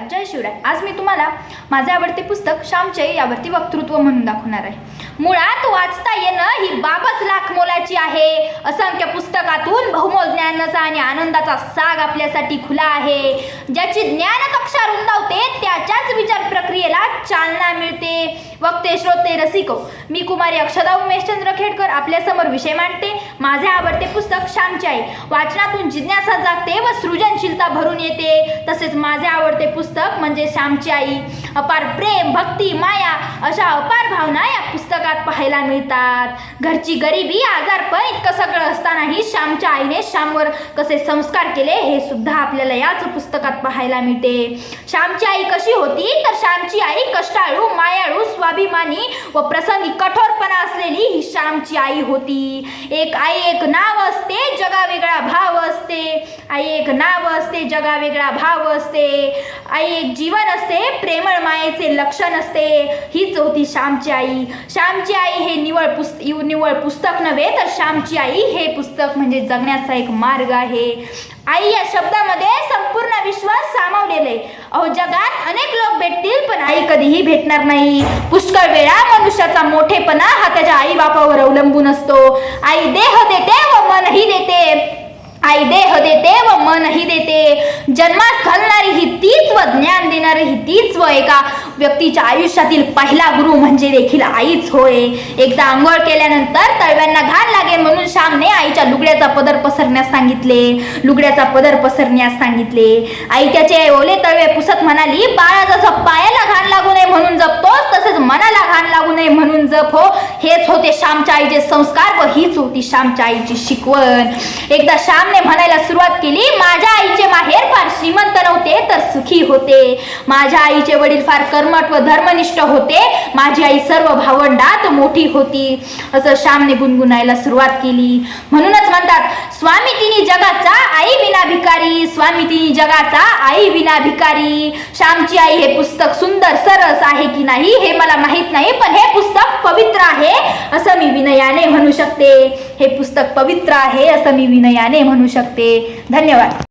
नमस्कार, जय शिवराय। आज मी तुम्हाला माझे आवडते पुस्तक श्यामची आई यावरती वक्तृत्व म्हणून दाखवणार आहे। मुळात वाचता येणं ही बाबच लाख मोलाची आहे। असंख्य पुस्तकातून बहुमोल ज्ञानाचा आणि आनंदाचा साग आपल्यासाठी खुला आहे। ज्याची ज्ञान कक्षा रुंदावते त्याच्याच विचार प्रक्रियेला चालना मिळते। वक्ते, श्रोते, रसिको, मी कुमारी अक्षदा उमेशचंद्र खेडकर आपल्यासमोर विषय मांडते। माझे आवडते पुस्तक श्यामची आई। वाचनातून जिज्ञासा जागते व सृजनशीलता भरून येते। तसेच माझे आवडते पुस्तक म्हणजे श्यामची आई। अपार प्रेम, भक्ती, माया अशा अपार भावना या पुस्तकात पाहायला मिळतात। घरची गरिबी, आजारपण इतकं सगळं असतानाही श्यामच्या आईने श्यामवर कसे संस्कार केले हे सुद्धा आपल्याला याच पुस्तकात पाहायला मिळते। श्यामची आई कशी होती तर श्यामची आई कष्टाळू, मायाळू, स्वाभिमानी व प्रसंगी कठोरपणा असलेली ही श्यामची आई होती। एक आई एक नाव असते, जगा वेगळा भाव असते। आई एक नाव असते, जगा वेगळा भाव असते। आई एक जीवन असते, प्रेमळ मायेचे लक्षण असते। हीच होती श्यामची आई। श्यामची आई हे निवळ पुस्तक नव्हे तर श्यामची आई हे पुस्तक म्हणजे जगण्याचा एक मार्ग आहे। आई या शब्दामध्ये संपूर्ण विश्वास सामावलेला आहे। अहो, जगात अनेक लोक भेटतील पण आई कधीही भेटणार नाही। पुष्कळ वेळा मनुष्याचा मोठेपणा हा त्याच्या आई बापावर अवलंबून असतो। आई देह देते व मनही देते। आई देह देते व मनही देते। जन्मास घालणारी ही तीच व ज्ञान देणारी ही तीच व एका व्यक्तीच्या आयुष्यातील पहिला गुरु म्हणजे देखील आईच होय। एकदा आंघोळ केल्यानंतर तळव्यांना घाण लागेल म्हणून श्यामने आईच्या लुगड्याचा पदर पसरण्यास सांगितले। आई त्याचे ओले तळवे पुसत म्हणाली, बाळा जसं पायाला घाण लागू नये म्हणून जपतोस तसेच मनाला घाण लागू नये म्हणून जप हो। हेच होते श्यामच्या आईचे संस्कार व हीच होती श्यामच्या आईची शिकवण। एकदा श्यामने म्हणायला सुरुवात केली, माझ्या आईचे माहेर फार श्रीमंत नव्हते तर सुखी होते। माझ्या आईचे वडील फार कर्मठ व धर्मनिष्ठ होते। माझी आई सर्व भावंडात मोठी होती। असं श्यामने गुणगुणायला सुरुवात केली। म्हणूनच म्हणतात, स्वामी तिनी जगाचा आई विना भिकारी, स्वामी तिनी जगाचा आई विना भिकारी। श्यामची आई हे पुस्तक सुंदर सरस आहे की नाही हे मला माहित नाही, पण हे पुस्तक पवित्र आहे असं मी विनयाने म्हणू शकते। हे पुस्तक पवित्र आहे असं मी विनयाने म्हणू शकते। धन्यवाद।